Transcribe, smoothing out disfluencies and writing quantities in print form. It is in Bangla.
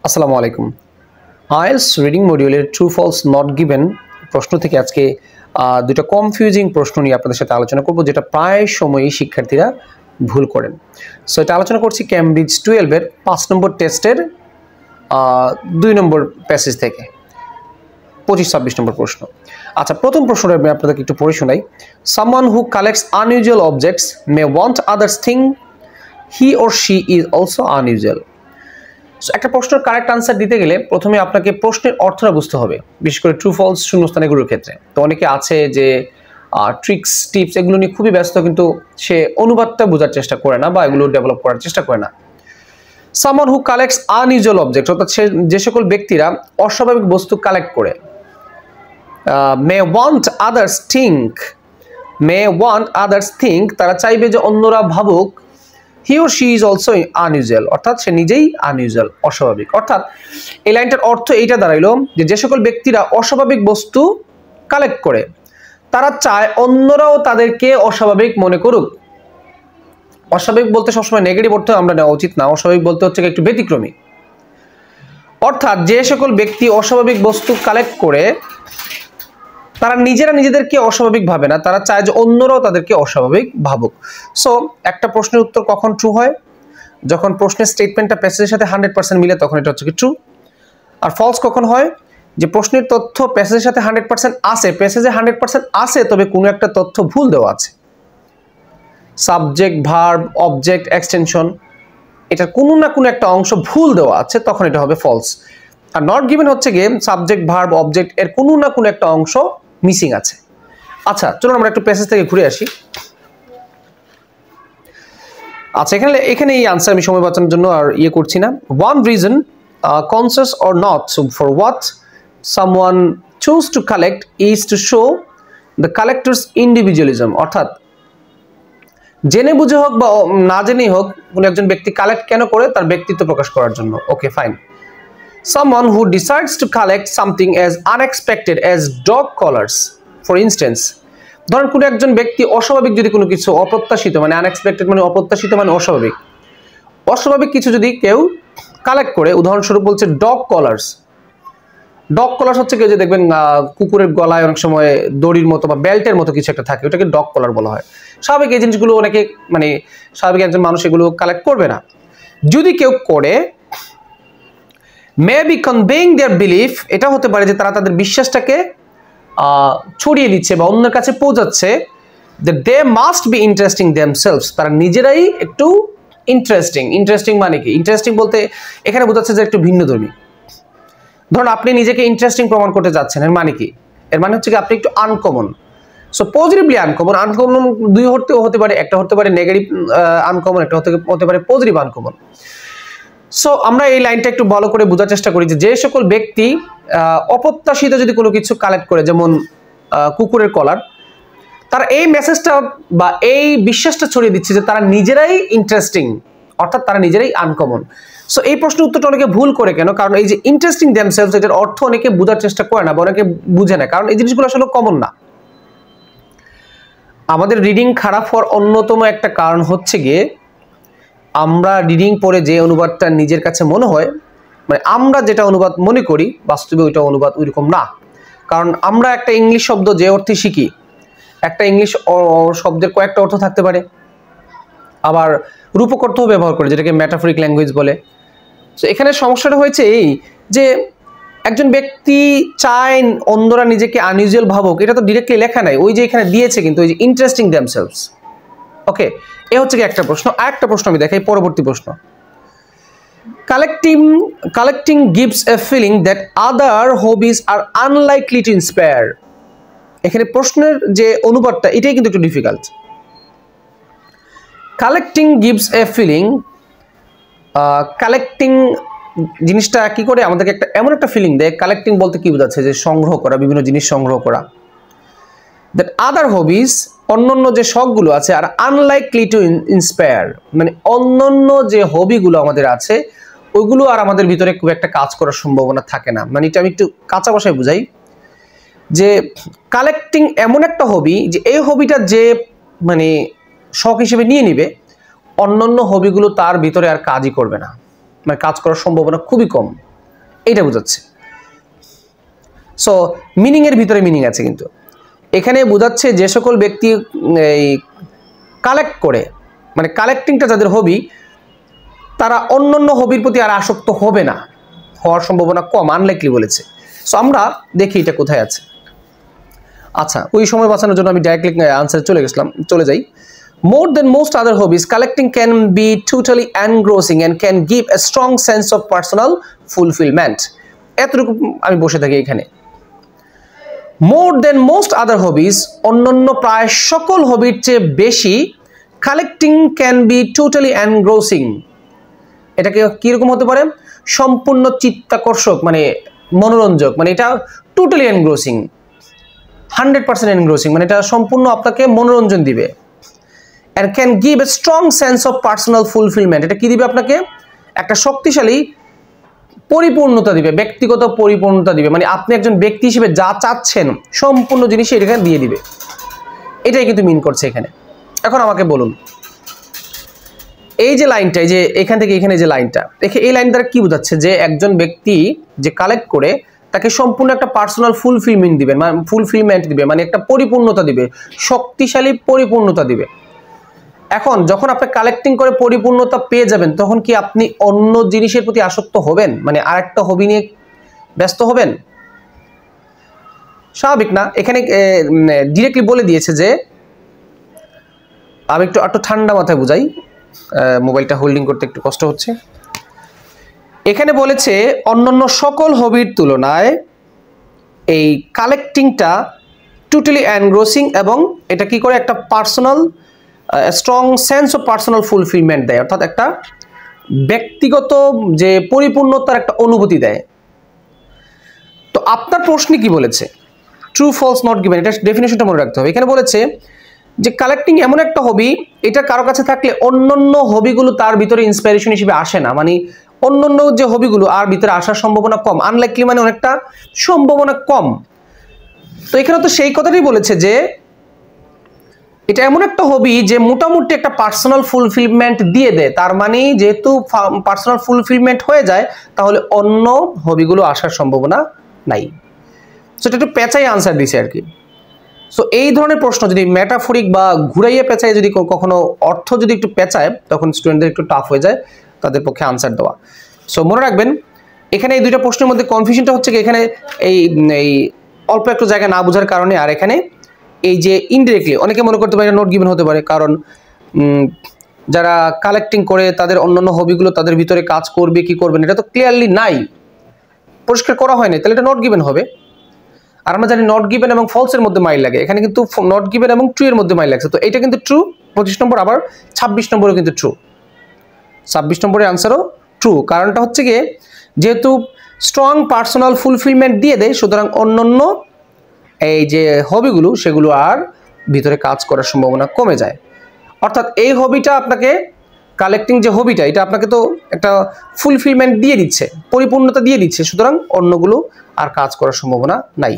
আসসালামু আলাইকুম। আইএলটিএস রিডিং মডিউলের ট্রু ফলস নট গিভেন প্রশ্ন থেকে আজকে দুটো কনফিউজিং প্রশ্ন নিয়ে আপনাদের সাথে আলোচনা করব, যেটা প্রায় সময়ই শিক্ষার্থীরা ভুল করেন। সো এটা আলোচনা করছি ক্যামব্রিজ 12 এর 5 নম্বর টেস্টের 2 নম্বর প্যাসেজ থেকে 25-26 নম্বর প্রশ্ন। আচ্ছা, প্রথম প্রশ্নটা আমি আপনাদেরকে একটু পড়ে শোনাই। Someone who collects unusual objects May want others think he or she is also unusual. একটা প্রশ্নের কারেক্ট আনসার দিতে গেলে প্রথমে আপনাকে প্রশ্নের অর্থটা বুঝতে হবে, বিশেষ করে ট্রু ফলস শূন্যস্থান এগুলোর ক্ষেত্রে। তো অনেকে আছে যে ট্রিক্স টিপস এগুলো নিয়ে খুবই ব্যস্ত, কিন্তু সে অনুবাদটা বোঝার চেষ্টা করে না বা এগুলো ডেভেলপ করার চেষ্টা করে না। Someone who collects unusual object, অর্থাৎ যে সকল ব্যক্তিরা অস্বাভাবিক বস্তু কালেক্ট করে। মে ওয়ান্ট আদার্স থিঙ্ক, তারা চাইবে যে অন্যরা ভাবুক হি or she is also unusual, অর্থাৎ সে নিজেই আনইউজুয়াল, অস্বাভাবিক। অর্থাৎ এই লাইনটার অর্থ এইটা দাঁড়াইলো যে সকল ব্যক্তিরা অস্বাভাবিক বস্তু কালেক্ট করে তারা চায় অন্যরাও তাদেরকে অস্বাভাবিক মনে করুক। অস্বাভাবিক বলতে সবসময় নেগেটিভ অর্থ আমরা নেওয়া উচিত না, অস্বাভাবিক বলতে হচ্ছে একটু ব্যতিক্রমী। অর্থাৎ যে সকল ব্যক্তি অস্বাভাবিক বস্তু কালেক্ট করে তারা নিজেরা নিজেদেরকে অস্বাভাবিক ভাবে না, তারা চায় যে অন্যরাও তাদেরকে অস্বাভাবিক ভাবুক। সো একটা প্রশ্নের উত্তর কখন ট্রু হয়? যখন প্রশ্নের স্টেটমেন্টটা প্যাসেজের সাথে 100% মিলে, তখন এটা হচ্ছে কি ট্রু। আর ফলস কখন হয়? যে প্রশ্নের তথ্য প্যাসেজের সাথে 100% আসে, প্যাসেজে 100% আসে, তবে কোনো একটা তথ্য ভুল দেওয়া আছে। সাবজেক্ট, ভার্ব, অবজেক্ট, এক্সটেনশন, এটা কোনো না কোনো একটা অংশ ভুল দেওয়া আছে, তখন এটা হবে ফলস। আর নট গিভেন হচ্ছে গিয়ে সাবজেক্ট, ভার্ব, অবজেক্ট এর কোনো না কোনো একটা অংশ মিসিং আছে। আচ্ছা, চলুন আমরা একটু প্যাসেজ থেকে ঘুরে আসি। আচ্ছা, এখানে এই আনসার আমি সময় বাঁচানোর জন্য আর করছি না। One reason conscious or not for what someone choose to collect is to show the collectors individualism, অর্থাৎ জেনে বুঝে হোক বা না জেনেই হোক কোনো একজন ব্যক্তি কালেক্ট কেন করে, তার ব্যক্তিত্ব প্রকাশ করার জন্য। ওকে, fine. Someone who decides to collect something as unexpected as dog collars, for instance, ধরেন কোনো একজন ব্যক্তি অস্বাভাবিক যদি কোনো কিছু, অপ্রত্যাশিত মানে আনএক্সপেক্টেড মানে অপ্রত্যাশিত মানে অস্বাভাবিক কিছু যদি কেউ কালেক্ট করে, উদাহরণস্বরূপ বলছে ডগ কলার্স। ডগ কলার্স হচ্ছে কেউ যে দেখবেন কুকুরের গলায় অনেক সময় দড়ির মতো বা বেল্টের মতো কিছু একটা থাকে, ওটাকে ডগ কলার বলা হয়। স্বাভাবিক এই জিনিসগুলো অনেকে মানে স্বাভাবিক একজন মানুষ এগুলো কালেক্ট করবে না। যদি কেউ করে, may be conveying their belief, এটা হতে পারে যে তারা তাদের বিশ্বাসটাকে ছড়িয়ে দিচ্ছে বা অন্যের কাছে পৌঁছাচ্ছে, যে they must be interesting themselves, তারা নিজেরাই একটু ইন্টারেস্টিং মানে কি? ইন্টারেস্টিং বলতে এখানে বোঝাচ্ছে যে একটু ভিন্নধর্মী। ধরুন আপনি নিজেকে ইন্টারেস্টিং প্রমাণ করতে যাচ্ছেন, এর মানে কি? এর মানে হচ্ছে কি আপনি একটু আনকমন। সো পজিটিভলি আনকমন দুই হতে পারে, একটা হতে পারে নেগেটিভ আনকমন, একটা হতে পারে পজিটিভ আনকমন। সো আমরা এই লাইনটা একটু ভালো করে বোঝার চেষ্টা করি যে সকল ব্যক্তি অপ্রত্যাশিত যদি কোনো কিছু কালেক্ট করে, যেমন কুকুরের কলার, তারা এই মেসেজটা বা এই বিশ্বাসটা ছড়িয়ে দিচ্ছে যে তারা নিজেরাই ইন্টারেস্টিং, অর্থাৎ তারা নিজেরাই আনকমন। সো এই প্রশ্নের উত্তরটা অনেকে ভুল করে কেন? কারণ এই যে ইন্টারেস্টিং দেমসেলভস, এটার অর্থ অনেকে বোঝার চেষ্টা করে না বা অনেকে বুঝে না, কারণ এই জিনিসগুলো আসলে কমন না। আমাদের রিডিং খারাপ হওয়ার অন্যতম একটা কারণ হচ্ছে গিয়ে আমরা রিডিং পড়ে যে অনুবাদটা নিজের কাছে মনে হয়, মানে আমরা যেটা অনুবাদ মনে করি, বাস্তবে ওইটা অনুবাদ ওইরকম না। কারণ আমরা একটা ইংলিশ শব্দ যে অর্থে শিখি, একটা ইংলিশ শব্দের কয়েকটা অর্থ থাকতে পারে, আবার রূপক অর্থও ব্যবহার করে, যেটাকে মেটাফরিক ল্যাঙ্গুয়েজ বলে। তো এখানে সমস্যাটা হয়েছে এই যে একজন ব্যক্তি চায় অন্যরা নিজেকে আনইউজুয়াল ভাবুক, এটা তো ডিরেক্টলি লেখা নাই, ওই যে এখানে দিয়েছে কিন্তু ওই যে ইন্টারেস্টিং দেমসেলভস। ওকে, এ হচ্ছে কি একটা প্রশ্ন। আরেকটা প্রশ্ন আমি দেখাই, পরবর্তী প্রশ্ন। Collecting gives a feeling that other hobbies are unlikely to inspire. এখানে প্রশ্নের যে অনুবাদটা এটাই কিন্তু একটু difficult. Collecting gives a feeling, collecting জিনিসটা কি করে আমাদেরকে এমন একটা ফিলিং দেয়। কালেক্টিং বলতে কি বোঝাচ্ছে? যে সংগ্রহ করা, বিভিন্ন জিনিস সংগ্রহ করা। দ্যাট আদার হবিজ, অন্যান্য যে শখগুলো আছে, আর আনলাইকলি টু ইন্সপায়ার মানে অন্যান্য যে হবিগুলো আমাদের আছে ওইগুলো আর আমাদের ভিতরে খুব একটা কাজ করার সম্ভাবনা থাকে না। মানে এটা আমি একটু কাঁচা ভাষায় বুঝাই যে কালেক্টিং এমন একটা হবি যে এই হবিটা যে মানে শখ হিসেবে নিয়ে নিবে, অন্যান্য হবিগুলো তার ভিতরে আর কাজই করবে না, মানে কাজ করার সম্ভাবনা খুবই কম। এটা বোঝাচ্ছে। সো মিনিং এর ভিতরে মিনিং আছে, কিন্তু এখানে বোঝাচ্ছে যে সকল ব্যক্তি এই কালেক্ট করে, মানে কালেক্টিংটা যাদের হবি, তারা অন্যান্য হবির প্রতি আর আসক্ত হবে না, হওয়ার সম্ভাবনা কম, আনলাইকলি বলেছে। সো আমরা দেখি এটা কোথায় আছে। আচ্ছা, ওই সময় বাঁচানোর জন্য আমি ডাইরেক্টলি আনসারে চলে যাই। More than most other hobbies, collecting can be totally engrossing and can give a strong sense of personal fulfillment. এতটুকু আমি বসে থাকি এখানে। More than most other hobbies, অন্যান্য প্রায় সকল হবির চেয়ে বেশি collecting can be totally engrossing. এটাকে কিরকম হতে পারে? সম্পূর্ণ চিত্তাকর্ষক, মানে মনোরঞ্জক, মানে এটা টোটালি এনগ্রোসিং, 100% এনগ্রোসিং, মানে এটা সম্পূর্ণ আপনাকে মনোরঞ্জন দিবে। and can give a strong sense of personal fulfillment. এটা কি দিবে আপনাকে? একটা শক্তিশালী পরিপূর্ণতা দিবে, ব্যক্তিগত পরিপূর্ণতা দিবে, মানে আপনি একজন ব্যক্তি হিসেবে যা চাচ্ছেন সম্পূর্ণ জিনিসই এখানে দিয়ে দিবে। এটাই কিন্তু মিন করছে এখানে। এখন আমাকে বলুন, এই যে লাইনটা, এই যে এখান থেকে এখানে যে লাইনটা, এই লাইন দ্বারা কি বোঝাচ্ছে? যে একজন ব্যক্তি যে কালেক্ট করে তাকে সম্পূর্ণ একটা পার্সোনাল ফুলফিলমেন্ট দিবে, মানে একটা পরিপূর্ণতা দিবে, শক্তিশালী পরিপূর্ণতা দিবে। এখন যখন আপনি কালেক্টিং করে পরিপূর্ণতা পেয়ে যাবেন, তখন কি আপনি অন্য জিনিসের প্রতি আসক্ত হবেন, মানে আরেকটা হবি নিয়ে ব্যস্ত হবেন? স্বাভাবিক না। এখানে ডিরেক্টলি বলে দিয়েছে যে, আমি একটু ঠান্ডা মাথায় বুঝাই, মোবাইলটা হোল্ডিং করতে একটু কষ্ট হচ্ছে। এখানে বলেছে অন্যান্য সকল হবির তুলনায় এই কালেক্টিংটা টোটালি এনগ্রোসিং, এবং এটা কি করে? একটা personal strong sense of personal fulfilment দেয়, অর্থাৎ একটা ব্যক্তিগত যে পরিপূর্ণতার একটা অনুভূতি দেয়। তো আপনার প্রশ্নে কি বলেছে? ট্রু ফলস নট গিভেন, এটা ডেফিনেশনটা মনে রাখতে হবে। এখানে বলেছে যে কালেক্টিং এমন একটা হবি, এটা কারো কাছে থাকলে অন্যান্য হবিগুলো তার ভিতরে ইন্সপিরেশন হিসেবে আসে না, মানে অন্যান্য যে হবিগুলো আর ভিতরে আসার সম্ভাবনা কম, আনলাইকলি মানে অনেকটা সম্ভাবনা কম। তো এখানে তো সেই কথাটাই বলেছে যে এটা এমন একটা হবি যে মোটামুটি একটা পার্সোনাল ফুলফিলমেন্ট দিয়ে দেয়। তার মানে যেহেতু পার্সোনাল ফুলফিলমেন্ট হয়ে যায়, তাহলে অন্য হবিগুলো আসার সম্ভাবনা নাই। সো এটা একটু পেঁচাই আনসার দিছে আর কি। সো এই ধরনের প্রশ্ন যদি মেটাফরিক বা ঘুরাইয়ে পেঁচায়, যদি কখনো অর্থ যদি একটু পেঁচায়, তখন স্টুডেন্টদের একটু টাফ হয়ে যায় তাদের পক্ষে আনসার দেওয়া। সো মনে রাখবেন, এখানে এই দুইটা প্রশ্নের মধ্যে কনফিউশনটা হচ্ছে কি, এখানে এই অল্প একটু জায়গা না বোঝার কারণে, আর এখানে এই যে ইনডিরেক্টলি অনেকে মনে করতে পারে এটা নট গিভেন হতে পারে, কারণ যারা কালেক্টিং করে তাদের অন্যান্য হবিগুলো তাদের ভিতরে কাজ করবে কি করবে না, এটা তো ক্লিয়ারলি নাই, পরিষ্কার করা হয়নি, তাহলে এটা নট গিভেন হবে। আর আমরা জানি নট গিভেন এবং ফলসের মধ্যে মাইল লাগে, এখানে কিন্তু নট গিভেন এবং ট্রু এর মধ্যে মাইল লাগছে। তো এটা কিন্তু ট্রু 25 নম্বর, আবার 26 নম্বরও কিন্তু ট্রু, 26 নম্বরের আনসারও ট্রু। কারণটা হচ্ছে গিয়ে যেহেতু স্ট্রং পার্সোনাল ফুলফিলমেন্ট দিয়ে দেয়, সুতরাং অন্যান্য এই যে হবিগুলো সেগুলো আর ভিতরে কাজ করার সম্ভাবনা কমে যায়। অর্থাৎ এই হবিটা আপনাকে, কালেক্টিং যে হবিটা, এটা আপনাকে তো একটা ফুলফিলমেন্ট দিয়ে দিচ্ছে, পরিপূর্ণতা দিয়ে দিচ্ছে, সুতরাং অন্যগুলো আর কাজ করার সম্ভাবনা নাই।